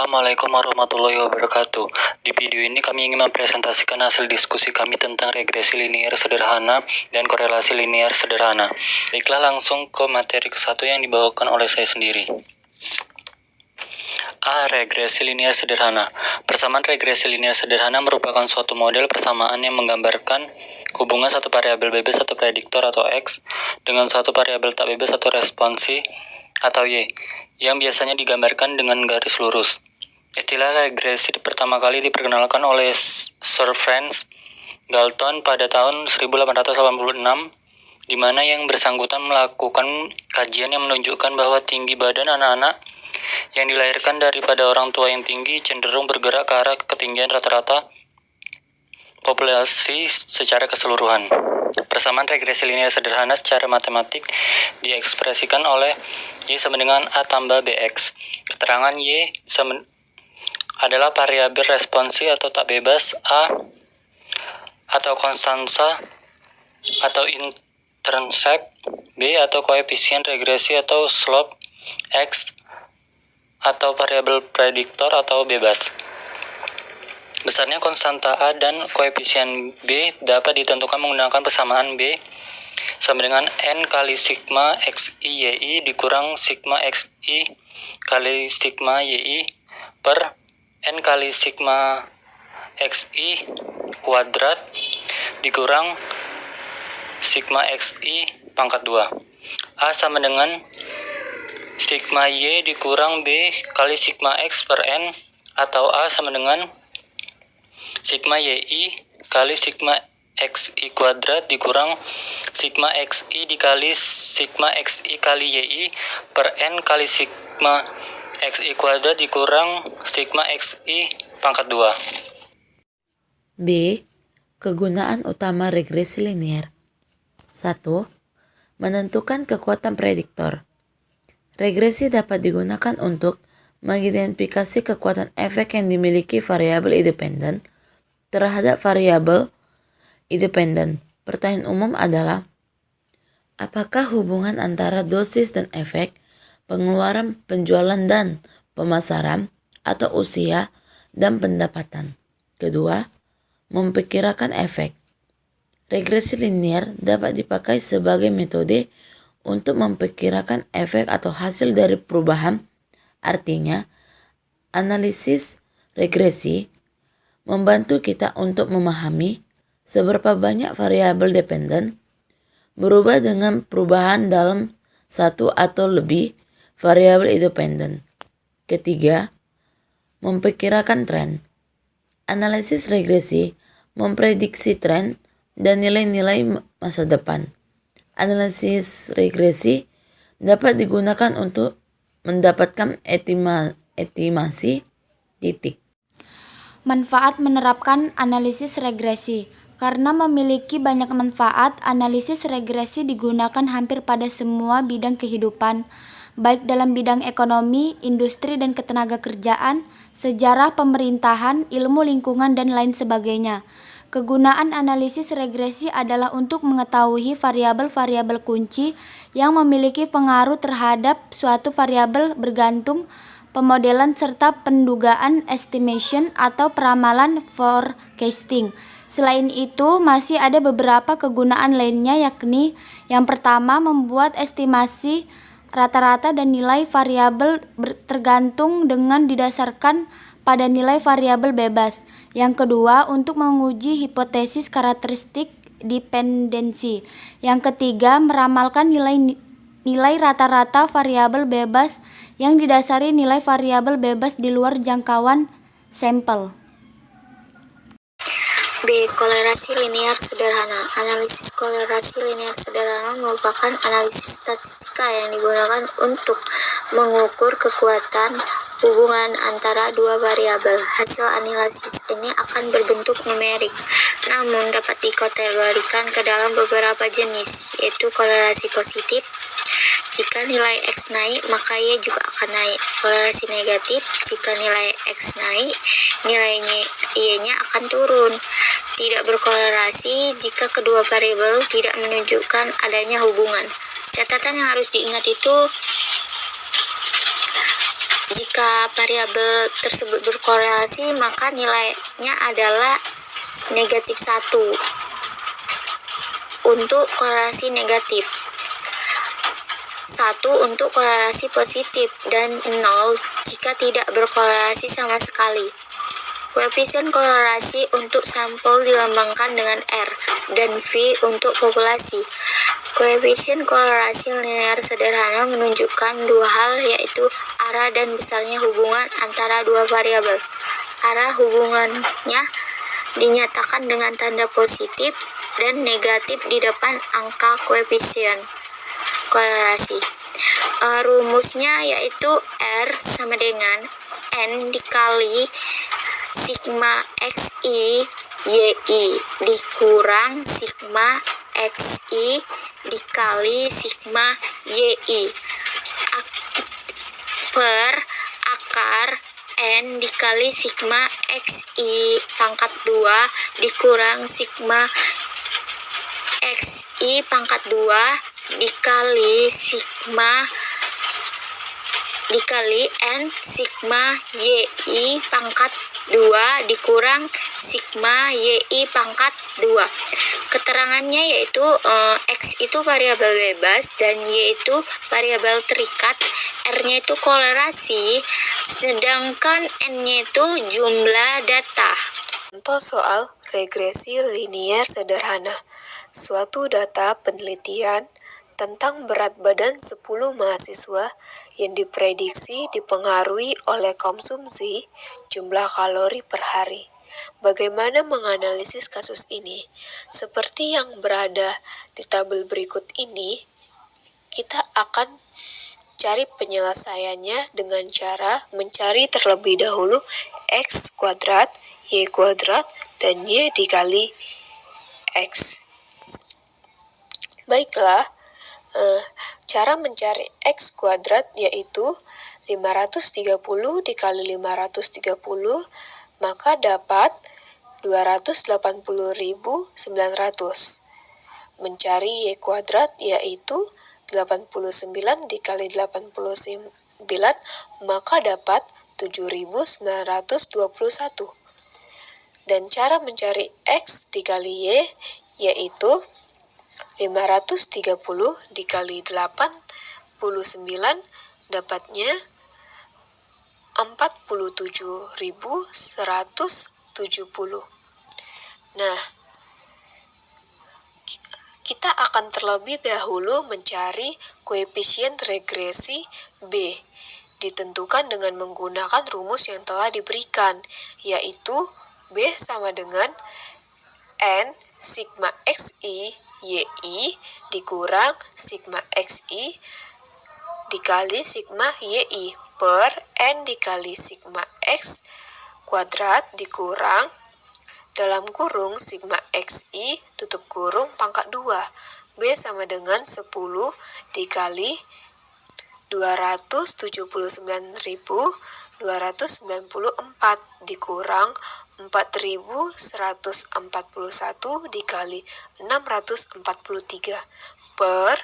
Assalamualaikum warahmatullahi wabarakatuh. Di video ini kami ingin mempresentasikan hasil diskusi kami tentang regresi linier sederhana dan korelasi linier sederhana. Baiklah, langsung ke materi ke-1 yang dibawakan oleh saya sendiri. A. Regresi linier sederhana. Persamaan regresi linier sederhana merupakan suatu model persamaan yang menggambarkan hubungan satu variabel bebas atau prediktor atau X dengan suatu variabel tak bebas atau responsi atau Y, yang biasanya digambarkan dengan garis lurus. Istilah regresi pertama kali diperkenalkan oleh Sir Francis Galton pada tahun 1886, di mana yang bersangkutan melakukan kajian yang menunjukkan bahwa tinggi badan anak-anak yang dilahirkan daripada orang tua yang tinggi cenderung bergerak ke arah ketinggian rata-rata populasi secara keseluruhan. Persamaan regresi linier sederhana secara matematik diekspresikan oleh Y sama dengan A tambah BX. Keterangan Y adalah variabel responsi atau tak bebas, A atau konstansa atau intercept, B atau koefisien regresi atau slope, X atau variabel prediktor atau bebas. Besarnya konstanta A dan koefisien B dapat ditentukan menggunakan persamaan B sama dengan N kali sigma XI YI dikurang sigma XI kali sigma YI per N kali sigma XI kuadrat dikurang sigma XI pangkat 2. A sama dengan sigma Y dikurang B kali sigma X per N, atau A sama dengan sigma YI kali sigma XI kuadrat dikurang sigma XI dikali sigma XI kali YI per N kali sigma XI kuadrat dikurang sigma XI pangkat 2. B. Kegunaan utama regresi linier. 1. Menentukan kekuatan prediktor. Regresi dapat digunakan untuk mengidentifikasi kekuatan efek yang dimiliki variabel independen terhadap variabel independen. Pertanyaan umum adalah, apakah hubungan antara dosis dan efek, pengeluaran, penjualan dan pemasaran, atau usia dan pendapatan? Kedua, memperkirakan efek. Regresi linier dapat dipakai sebagai metode untuk memperkirakan efek atau hasil dari perubahan. Artinya, analisis regresi membantu kita untuk memahami seberapa banyak variabel dependen berubah dengan perubahan dalam satu atau lebih variabel independen. Ketiga, memperkirakan tren. Analisis regresi memprediksi tren dan nilai-nilai masa depan. Analisis regresi dapat digunakan untuk mendapatkan estimasi titik. Manfaat menerapkan analisis regresi. Karena memiliki banyak manfaat, analisis regresi digunakan hampir pada semua bidang kehidupan, baik dalam bidang ekonomi, industri dan ketenagakerjaan, sejarah pemerintahan, ilmu lingkungan, dan lain sebagainya. Kegunaan analisis regresi adalah untuk mengetahui variabel-variabel kunci yang memiliki pengaruh terhadap suatu variabel bergantung, pemodelan serta pendugaan estimation atau peramalan forecasting. Selain itu, masih ada beberapa kegunaan lainnya, yakni yang pertama, membuat estimasi rata-rata dan nilai variabel tergantung dengan didasarkan pada nilai variabel bebas. Yang kedua, untuk menguji hipotesis karakteristik dependensi. Yang ketiga, meramalkan nilai rata-rata variabel bebas yang didasari nilai variabel bebas di luar jangkauan sampel. B. Korelasi linier sederhana. Analisis korelasi linier sederhana merupakan analisis statistika yang digunakan untuk mengukur kekuatan hubungan antara dua variabel. Hasil analisis ini akan berbentuk numerik, namun dapat dikategorikan ke dalam beberapa jenis, yaitu korelasi positif. Jika nilai X naik, maka Y juga akan naik. Korelasi negatif, jika nilai X naik, nilainya Y-nya akan turun. Tidak berkorelasi jika kedua variabel tidak menunjukkan adanya hubungan. Catatan yang harus diingat itu Jika variabel tersebut berkorelasi, maka nilainya adalah negatif 1 untuk korelasi negatif, 1 untuk korelasi positif, dan 0 jika tidak berkorelasi sama sekali. Koefisien korelasi untuk sampel dilambangkan dengan R, dan V untuk populasi. Koefisien korelasi linear sederhana menunjukkan dua hal, yaitu arah dan besarnya hubungan antara dua variabel. Arah hubungannya dinyatakan dengan tanda positif dan negatif di depan angka koefisien korelasi. Rumusnya yaitu R sama dengan N dikali sigma XI YI dikurang sigma XI dikali sigma YI per akar N dikali sigma XI pangkat 2 dikurang sigma XI pangkat 2 dikali sigma dikali N sigma YI pangkat 2 dikurang sigma YI pangkat 2. Keterangannya yaitu X itu variabel bebas dan Y itu variabel terikat, R-nya itu kolerasi, sedangkan N-nya itu jumlah data. Contoh soal regresi linier sederhana. Suatu data penelitian tentang berat badan 10 mahasiswa yang diprediksi dipengaruhi oleh konsumsi jumlah kalori per hari. Bagaimana menganalisis kasus ini? Seperti yang berada di tabel berikut ini, kita akan cari penyelesaiannya dengan cara mencari terlebih dahulu X kuadrat, Y kuadrat, dan Y dikali X. Baiklah, cara mencari X kuadrat yaitu 530 dikali 530, maka dapat 280.900. Mencari Y kuadrat yaitu 89 dikali 89, maka dapat 7.921. Dan cara mencari X dikali Y yaitu 530 dikali 89 dapatnya 47.170. Nah, kita akan terlebih dahulu mencari koefisien regresi B, ditentukan dengan menggunakan rumus yang telah diberikan, yaitu B sama dengan N sigma XI YI dikurang sigma XI dikali sigma YI per N dikali sigma X kuadrat dikurang dalam kurung sigma XI tutup kurung pangkat 2. B sama dengan 10 dikali 279.294 dikurang 4.141 dikali 643 per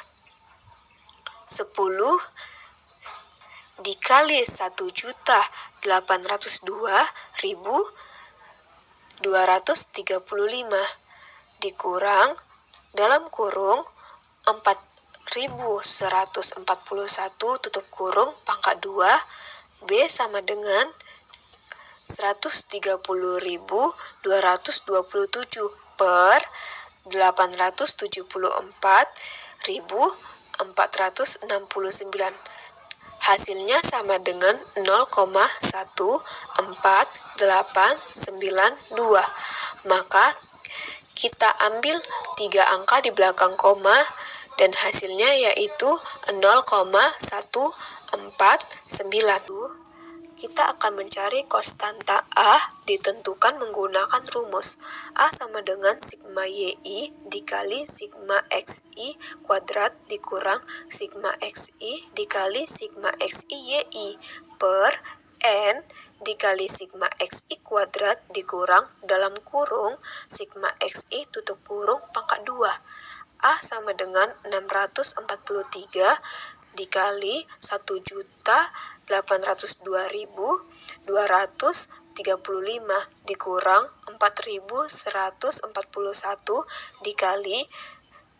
10 dikali 1.802.235 dikurang dalam kurung 4.141 tutup kurung pangkat 2. B sama dengan 130.227 per 874.469. Hasilnya sama dengan 0,1489. Maka kita ambil 3 angka di belakang koma dan hasilnya yaitu 0,149. Kita akan mencari konstanta A ditentukan menggunakan rumus A sama dengan sigma YI dikali sigma XI kuadrat dikurang sigma XI dikali sigma XI YI per N dikali sigma XI kuadrat dikurang dalam kurung sigma XI tutup kurung pangkat 2. A sama dengan 643 dikali 1.800.000 802.235 dikurang 4.141 dikali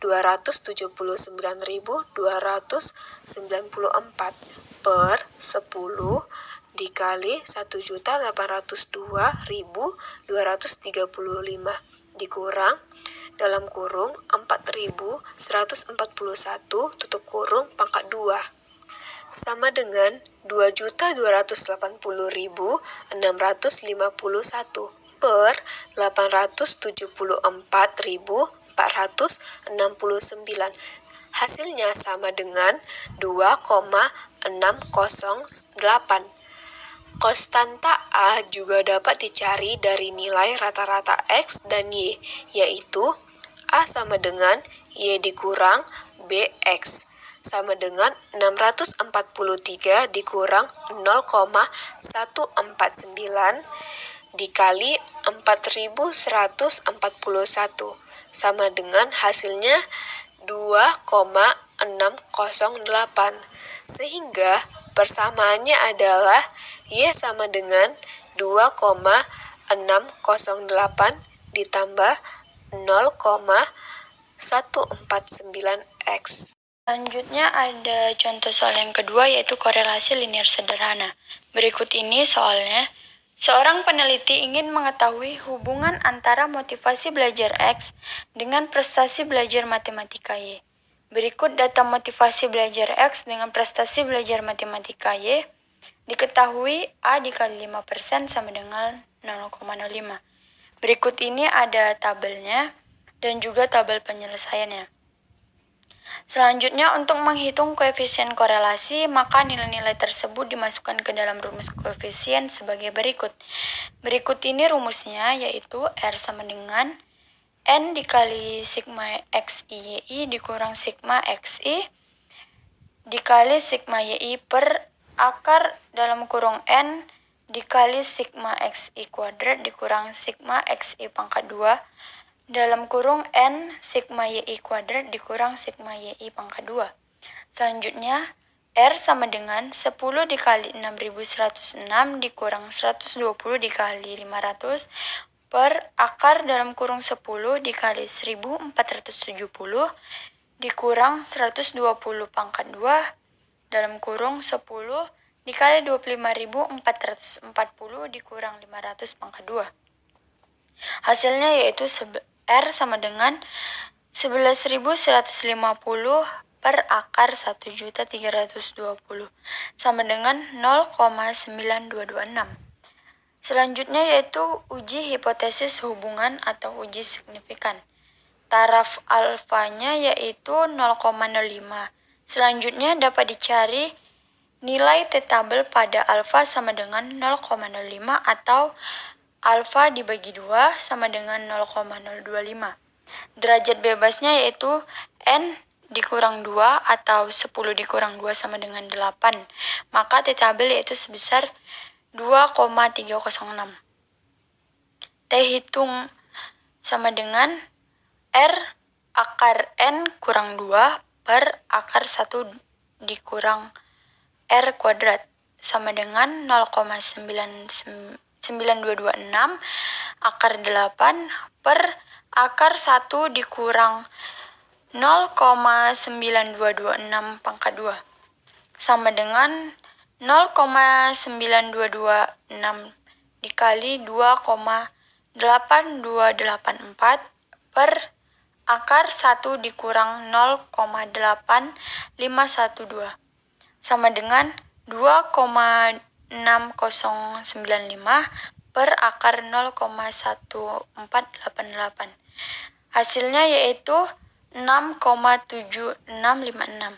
279.294 per 10 dikali 1.802.235 dikurang dalam kurung 4.141 tutup kurung pangkat 2 sama dengan 2.280.651 per 874.469. Hasilnya sama dengan 2,608. Konstanta A juga dapat dicari dari nilai rata-rata X dan Y, yaitu A sama dengan Y dikurang BX sama dengan 643 dikurang 0,149 dikali 4.141 sama dengan hasilnya 2,608. Sehingga persamaannya adalah Y sama dengan 2,608 ditambah 0,149X. Selanjutnya ada contoh soal yang kedua, yaitu korelasi linier sederhana. Berikut ini soalnya. Seorang peneliti ingin mengetahui hubungan antara motivasi belajar X dengan prestasi belajar matematika Y. Berikut data motivasi belajar X dengan prestasi belajar matematika Y. Diketahui A dikali 5% sama dengan 0,05. Berikut ini ada tabelnya dan juga tabel penyelesaiannya. Selanjutnya, untuk menghitung koefisien korelasi, maka nilai-nilai tersebut dimasukkan ke dalam rumus koefisien sebagai berikut. Berikut ini rumusnya, yaitu R sama dengan N dikali sigma XI YI dikurang sigma XI dikali sigma YI per akar dalam kurung N dikali sigma XI kuadrat dikurang sigma XI pangkat 2 dalam kurung N sigma YI kuadrat dikurang sigma YI pangkat 2. Selanjutnya, R sama dengan 10 dikali 6.106 dikurang 120 dikali 500 per akar dalam kurung 10 dikali 1470 dikurang 120 pangkat 2 dalam kurung 10 dikali 25.440 dikurang 500 pangkat 2. Hasilnya yaitu R sama dengan 11.150 per akar 1.320 sama dengan 0,9226. Selanjutnya yaitu uji hipotesis hubungan atau uji signifikan. Taraf alfanya yaitu 0,05. Selanjutnya dapat dicari nilai T tabel pada alfa sama dengan 0,05 atau alfa dibagi 2 sama dengan 0,025. Derajat bebasnya yaitu N dikurang 2 atau 10 dikurang 2 sama dengan 8. Maka T tabel yaitu sebesar 2,306. T hitung sama dengan R akar N kurang 2 per akar 1 dikurang R kuadrat sama dengan 0,9226 akar 8 per akar 1 dikurang 0,9226 pangkat 2 sama dengan 0,9226 dikali 2,8284 per akar 1 dikurang 0,8512 sama dengan 2,6095 per akar 0,1488. Hasilnya yaitu 6,7656.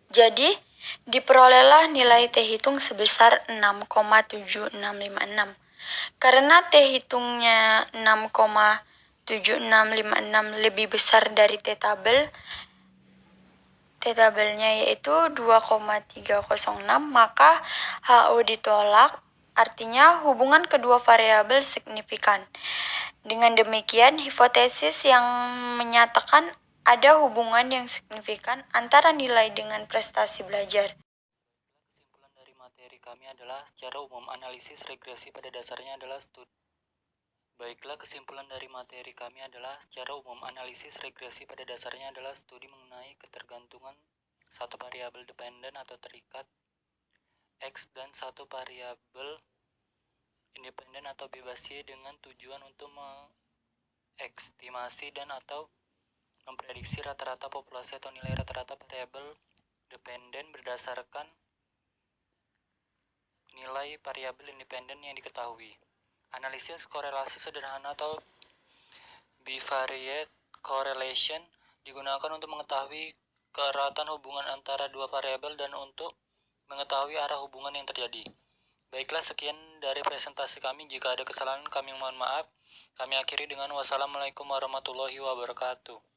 Jadi, diperolehlah nilai T hitung sebesar 6,7656. Karena T hitungnya 6,7656 lebih besar dari T tabel, T tabelnya yaitu 2,306, maka HO ditolak, artinya hubungan kedua variabel signifikan. Dengan demikian, hipotesis yang menyatakan ada hubungan yang signifikan antara nilai dengan prestasi belajar. kami adalah secara umum analisis regresi pada dasarnya adalah studi. Baiklah, kesimpulan dari materi kami adalah secara umum analisis regresi pada dasarnya adalah studi mengenai ketergantungan satu variabel dependen atau terikat X dan satu variabel independen atau bebas Y dengan tujuan untuk mengestimasi dan atau memprediksi rata-rata populasi atau nilai rata-rata variabel dependen berdasarkan nilai variabel independen yang diketahui. Analisis korelasi sederhana atau bivariate correlation digunakan untuk mengetahui keeratan hubungan antara dua variabel dan untuk mengetahui arah hubungan yang terjadi. Baiklah, sekian dari presentasi kami. Jika ada kesalahan, kami mohon maaf. Kami akhiri dengan wassalamualaikum warahmatullahi wabarakatuh.